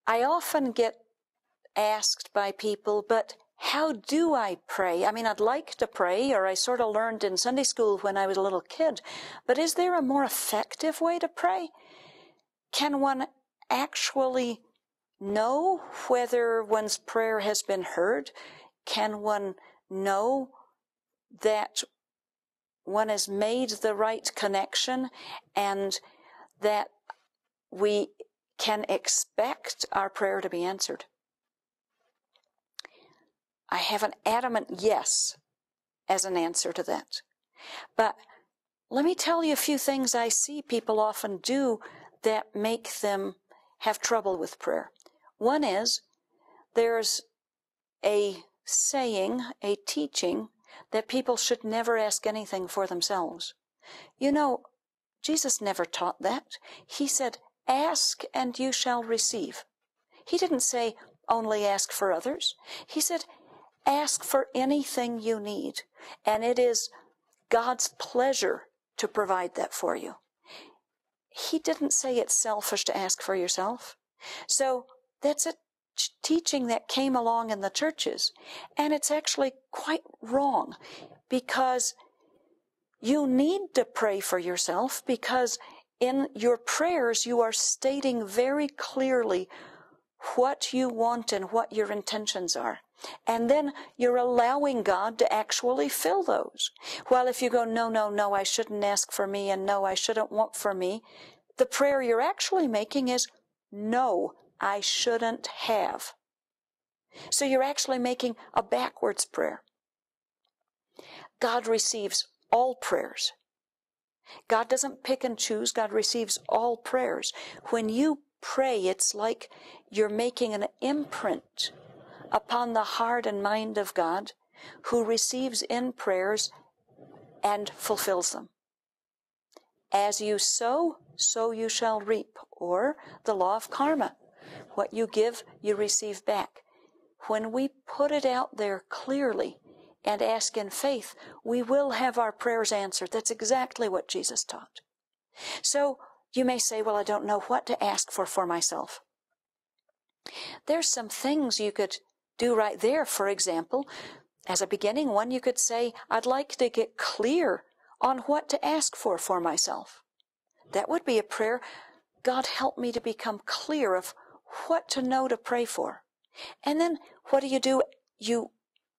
I often get asked by people, but how do I pray? I mean, I'd like to pray, or I sort of learned in Sunday school when I was a little kid, but is there a more effective way to pray? Can one actually know whether one's prayer has been heard? Can one know that one has made the right connection and that we can expect our prayer to be answered? I have an adamant yes as an answer to that. But let me tell you a few things I see people often do that make them have trouble with prayer. One is, there's a saying, a teaching, that people should never ask anything for themselves. You know, Jesus never taught that. He said, ask and you shall receive. He didn't say, only ask for others. He said, ask for anything you need, and it is God's pleasure to provide that for you. He didn't say it's selfish to ask for yourself. So that's a teaching that came along in the churches, and it's actually quite wrong, because you need to pray for yourself, because in your prayers you are stating very clearly what you want and what your intentions are. And then you're allowing God to actually fill those. While if you go, no, no, no, I shouldn't ask for me, and no, I shouldn't want for me, the prayer you're actually making is, no, I shouldn't have. So you're actually making a backwards prayer. God receives all prayers. God doesn't pick and choose. God receives all prayers. When you pray, it's like you're making an imprint upon the heart and mind of God, who receives in prayers and fulfills them. As you sow, so you shall reap, or the law of karma. What you give, you receive back. When we put it out there clearly and ask in faith, we will have our prayers answered. That's exactly what Jesus taught. So you may say, well, I don't know what to ask for myself. There's some things you could do right there. For example, as a beginning one, you could say, I'd like to get clear on what to ask for myself. That would be a prayer. God, help me to become clear of what to know to pray for. And then what do? You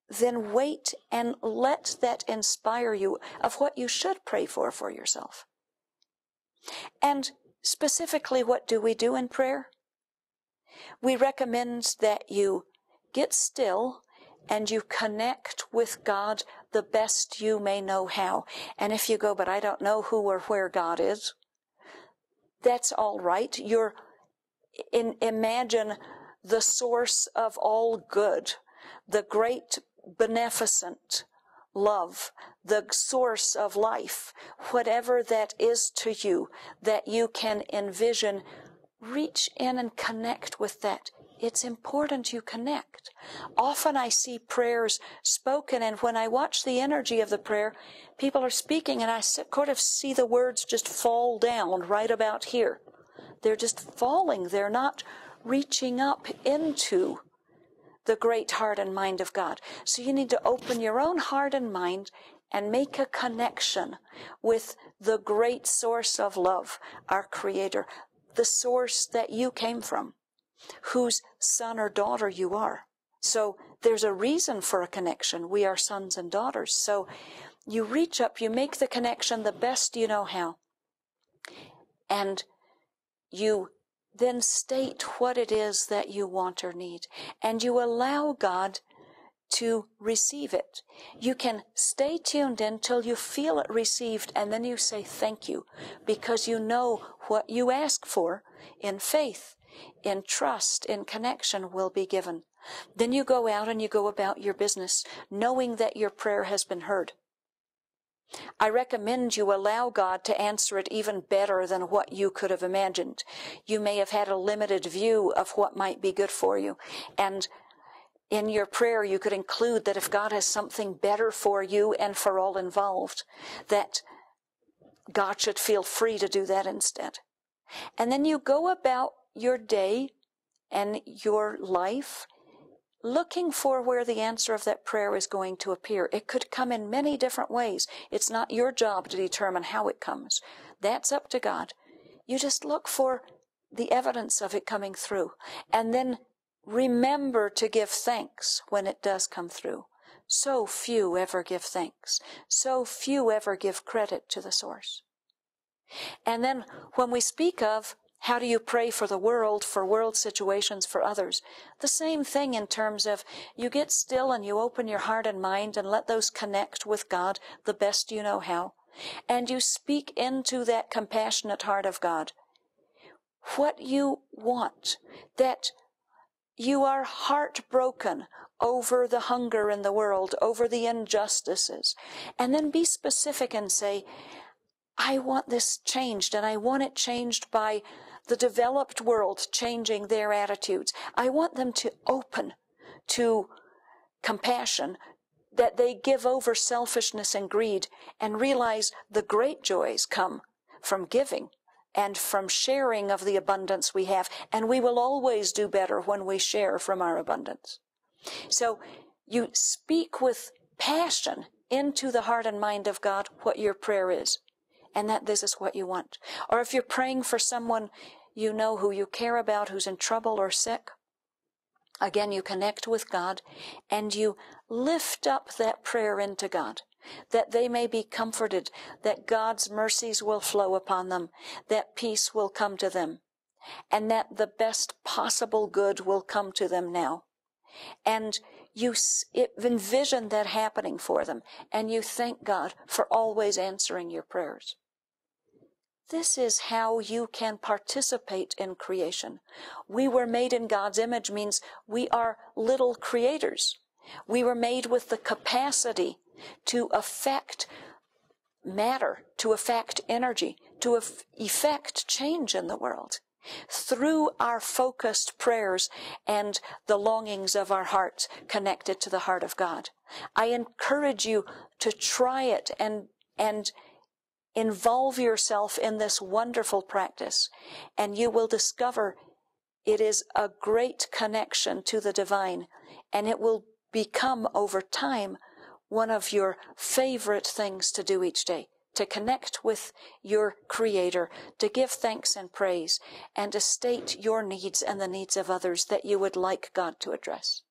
then wait and let that inspire you of what you should pray for yourself. And specifically, what do we do in prayer? We recommend that you get still and you connect with God the best you may know how. And if you go, but I don't know who or where God is, that's all right. Imagine the source of all good, the great beneficent love, the source of life, whatever that is to you, that you can envision. Reach in and connect with that. It's important you connect. Often I see prayers spoken, and when I watch the energy of the prayer, people are speaking, and I sort of see the words just fall down right about here. They're just falling. They're not reaching up into the great heart and mind of God. So you need to open your own heart and mind and make a connection with the great source of love, our Creator, the source that you came from, whose son or daughter you are. So there's a reason for a connection. We are sons and daughters. So you reach up, you make the connection the best you know how, and you then state what it is that you want or need, and you allow God to receive it. You can stay tuned in till you feel it received, and then you say thank you, because you know what you ask for in faith, in trust, in connection will be given. Then you go out and you go about your business, knowing that your prayer has been heard. I recommend you allow God to answer it even better than what you could have imagined. You may have had a limited view of what might be good for you, and in your prayer, you could include that if God has something better for you and for all involved, that God should feel free to do that instead. And then you go about your day and your life, looking for where the answer of that prayer is going to appear. It could come in many different ways. It's not your job to determine how it comes. That's up to God. You just look for the evidence of it coming through. And then remember to give thanks when it does come through. So few ever give thanks. So few ever give credit to the source. And then when we speak of how do you pray for the world, for world situations, for others, the same thing in terms of you get still and you open your heart and mind and let those connect with God the best you know how. And you speak into that compassionate heart of God what you want, that you are heartbroken over the hunger in the world, over the injustices. And then be specific and say, I want this changed, and I want it changed by the developed world changing their attitudes. I want them to open to compassion, that they give over selfishness and greed and realize the great joys come from giving and from sharing of the abundance we have. And we will always do better when we share from our abundance. So you speak with passion into the heart and mind of God what your prayer is, and that this is what you want. Or if you're praying for someone you know who you care about who's in trouble or sick, again, you connect with God and you lift up that prayer into God, that they may be comforted, that God's mercies will flow upon them, that peace will come to them, and that the best possible good will come to them now. And you envision that happening for them, and you thank God for always answering your prayers. This is how you can participate in creation. We were made in God's image means we are little creators. We were made with the capacity to affect matter, to affect energy, to effect change in the world through our focused prayers and the longings of our hearts connected to the heart of God. I encourage you to try it and involve yourself in this wonderful practice, and you will discover it is a great connection to the divine, and it will become over time one of your favorite things to do each day, to connect with your Creator, to give thanks and praise, and to state your needs and the needs of others that you would like God to address.